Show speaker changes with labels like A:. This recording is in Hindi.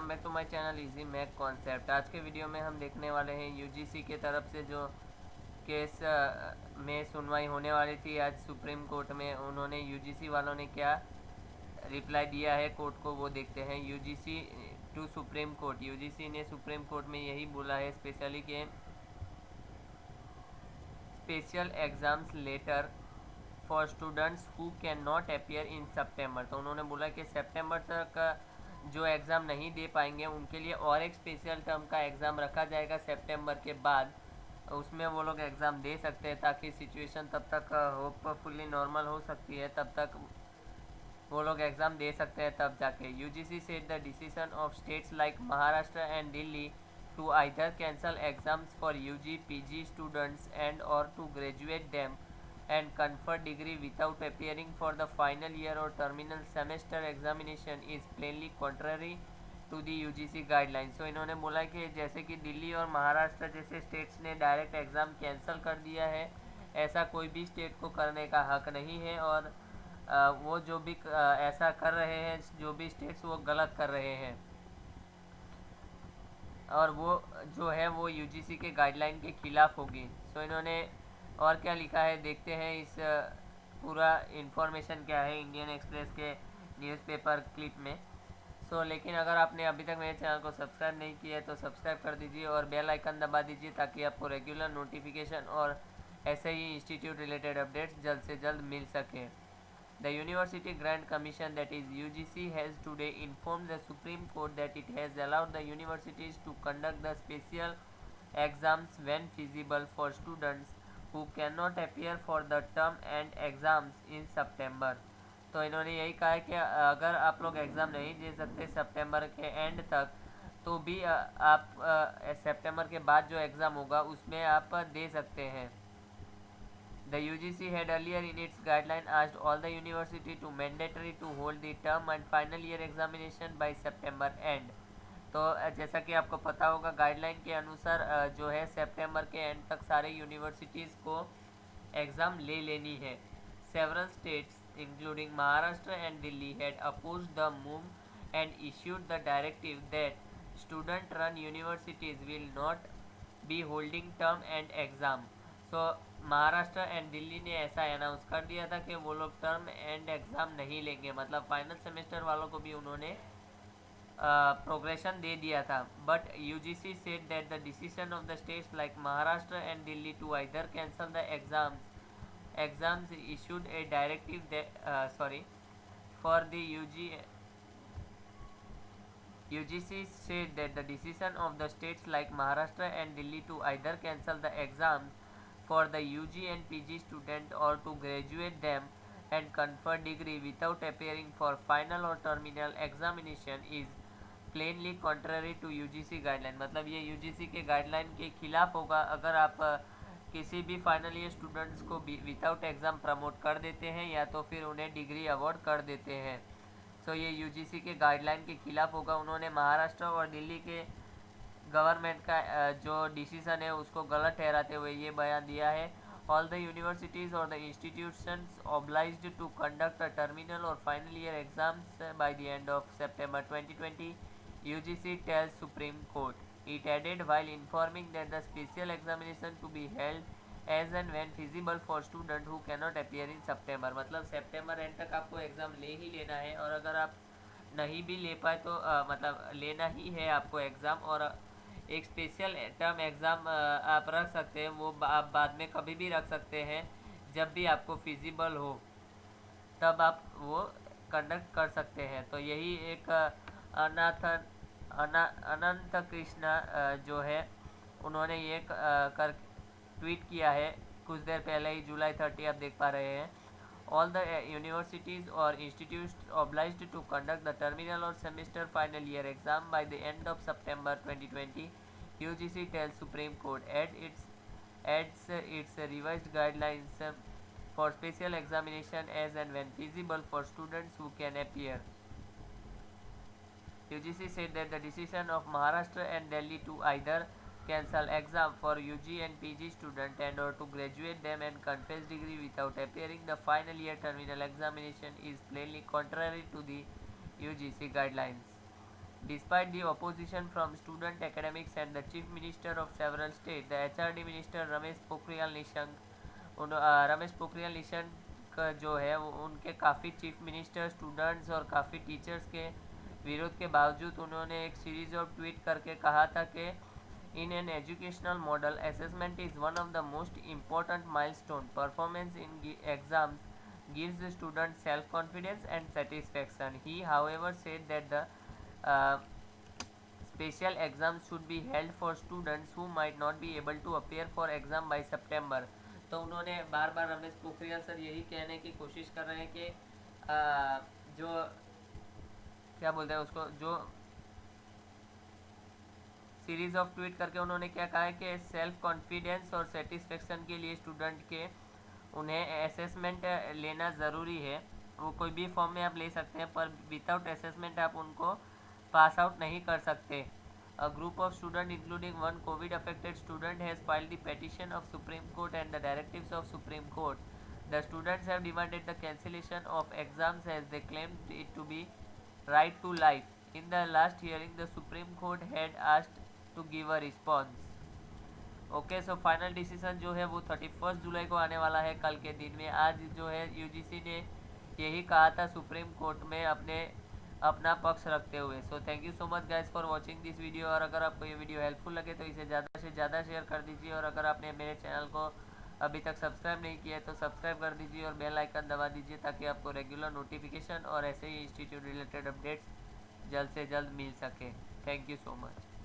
A: Welcome back to my channel easy mac concept. आज के वीडियो में हम देखने वाले हैं यूजीसी के तरफ से जो केस में सुनवाई होने वाली थी आज सुप्रीम कोर्ट में, उन्होंने यूजीसी वालों ने क्या रिप्लाई दिया है कोर्ट को, वो देखते हैं। UGC to Supreme Court, UGC ने सुप्रीम कोर्ट में यही बोला है स्पेशली कि special exams later for students who can not appear in September. तो उन्होंने बोला कि सितंबर तक जो एग्ज़ाम नहीं दे पाएंगे उनके लिए और एक स्पेशल टर्म का एग्ज़ाम रखा जाएगा सितंबर के बाद, उसमें वो लोग एग्ज़ाम दे सकते हैं ताकि सिचुएशन तब तक होपफुली नॉर्मल हो सकती है, तब तक वो लोग एग्ज़ाम दे सकते हैं तब जाके। UGC said the decision of states like Maharashtra and Delhi to either cancel exams for UG PG students and or to graduate them and confer degree without appearing for the final year or terminal semester examination is plainly contrary to the UGC guidelines। तो इन्होंने बोला कि जैसे कि दिल्ली और महाराष्ट्र जैसे स्टेट्स ने डायरेक्ट एग्ज़ाम कैंसिल कर दिया है, ऐसा कोई भी स्टेट को करने का हक नहीं है, और वो जो भी ऐसा कर रहे हैं, जो भी स्टेट्स, वो गलत कर रहे हैं, और वो जो है वो यूजीसी के गाइडलाइन के ख़िलाफ़ होगी। सो इन्होंने और क्या लिखा है देखते हैं। इस पूरा इन्फॉर्मेशन क्या है इंडियन एक्सप्रेस के न्यूज़पेपर क्लिप में। लेकिन अगर आपने अभी तक मेरे चैनल को सब्सक्राइब नहीं किया है तो सब्सक्राइब कर दीजिए और बेल आइकन दबा दीजिए ताकि आपको रेगुलर नोटिफिकेशन और ऐसे ही इंस्टीट्यूट रिलेटेड अपडेट्स जल्द से जल्द मिल सके। The University Grant Commission, that is UGC, has today informed the Supreme Court that it has allowed the universities to conduct the special exams when feasible for students who cannot appear for the term and exams in September। तो इन्होंने यही कहा है कि अगर आप लोग एग्ज़ाम नहीं दे सकते सितंबर के एंड तक, तो भी आप सितंबर के बाद जो एग्ज़ाम होगा उसमें आप दे सकते हैं। The UGC had earlier in its guideline asked all the university to mandatory to hold the term and final year examination by September end। तो जैसा कि आपको पता होगा गाइडलाइन के अनुसार जो है सितंबर के एंड तक सारे यूनिवर्सिटीज़ को एग्ज़ाम ले लेनी है। Several states including Maharashtra and Delhi had opposed the move and issued the directive that student-run universities will not be holding term and exam। Maharashtra and Delhi ने ऐसा अनाउंस कर दिया था कि वो लोग टर्म एंड एग्ज़ाम नहीं लेंगे, मतलब फाइनल सेमेस्टर वालों को भी उन्होंने प्रोग्रेशन दे दिया था। But UGC said that the decision of the states like Maharashtra and Delhi to either cancel the exams issued a directive for the UGC said that the decision of the states like Maharashtra and Delhi to either cancel the exams for the UG and PG student or to graduate them and confer degree without appearing for final or terminal examination is plainly contrary to UGC guideline। मतलब ये UGC के गाइडलाइन के खिलाफ होगा अगर आप किसी भी फाइनल ईयर स्टूडेंट्स को विदाउट एग्ज़ाम प्रमोट कर देते हैं या तो फिर उन्हें डिग्री अवार्ड कर देते हैं। ये यूजीसी के गाइडलाइन के खिलाफ होगा। उन्होंने महाराष्ट्र और दिल्ली के गवर्नमेंट का जो डिसीज़न है उसको गलत ठहराते हुए ये बयान दिया है। ऑल द यूनिवर्सिटीज़ और the institutions obliged to conduct a terminal और final year exams by the end of September 2020, UGC tells Supreme Court. It added while informing that the special examination to be held as and when feasible for student who cannot appear in September। मतलब सितंबर एंड तक आपको एग्ज़ाम ले ही लेना है, और अगर आप नहीं भी ले पाए तो मतलब लेना ही है आपको एग्ज़ाम, और एक स्पेशल टर्म एग्ज़ाम आप रख सकते हैं, वो आप बाद में कभी भी रख सकते हैं, जब भी आपको फिजिबल हो तब आप वो कंडक्ट कर सकते हैं। तो यही एक अनंत कृष्णा जो है उन्होंने ये कर ट्वीट किया है कुछ देर पहले ही, जुलाई 30 आप देख पा रहे हैं। ऑल द यूनिवर्सिटीज़ और institutes obliged to conduct the terminal और semester final year exam by the end of September 2020, UGC tells Supreme Court adds its revised guidelines for special examination as and when feasible for students who can appear। UGC said that the decision of Maharashtra and Delhi to either cancel exam for UG and PG student and or to graduate them and confess degree without appearing the final year terminal examination is plainly contrary to the UGC guidelines। Despite the opposition from student academics and the chief minister of several states, the HRD minister Ramesh Pokhriyal Nishank जो है वो उनके काफ़ी चीफ मिनिस्टर, स्टूडेंट्स और काफ़ी टीचर्स के विरोध के बावजूद उन्होंने एक सीरीज ऑफ ट्वीट करके कहा था कि in an educational model assessment is one of the most important milestone. Performance in exams gives the student self-confidence and satisfaction. He, however, said that the uh, special exams should be held for students who might not be able to appear for exam by September. तो उन्होंने बार बार रमेश पोखरियाल सर यही कहने की कोशिश कर रहे हैं कि जो क्या बोलते हैं उसको, जो सीरीज ऑफ ट्वीट करके उन्होंने क्या कहा है कि सेल्फ कॉन्फिडेंस और सेटिस्फेक्शन के लिए स्टूडेंट के उन्हें असेसमेंट लेना ज़रूरी है. वो कोई भी फॉर्म में आप ले सकते हैं, पर विदाउट असेसमेंट आप उनको पास आउट नहीं कर सकते. A group of students, including one COVID-affected student, has filed the petition of Supreme Court and the directives of Supreme Court. The students have demanded the cancellation of exams as they claimed it to be right to life. In the last hearing, the Supreme Court had asked to give a response. Okay, so final decision जो है वो 31 जुलाई को आने वाला है, कल के दिन में. आज जो है यूजीसी ने यही कहा था सुप्रीम कोर्ट में अपना पक्ष रखते हुए. So thank you so much guys for watching this video. और अगर आपको ये वीडियो हेल्पफुल लगे तो इसे ज़्यादा से ज़्यादा शेयर कर दीजिए. और अगर आपने मेरे चैनल को अभी तक सब्सक्राइब नहीं किया है तो सब्सक्राइब कर दीजिए और बेल आइकन दबा दीजिए ताकि आपको रेगुलर नोटिफिकेशन और ऐसे ही इंस्टीट्यूट रिलेटेड अपडेट्स जल्द से जल्द मिल सके. Thank you so much.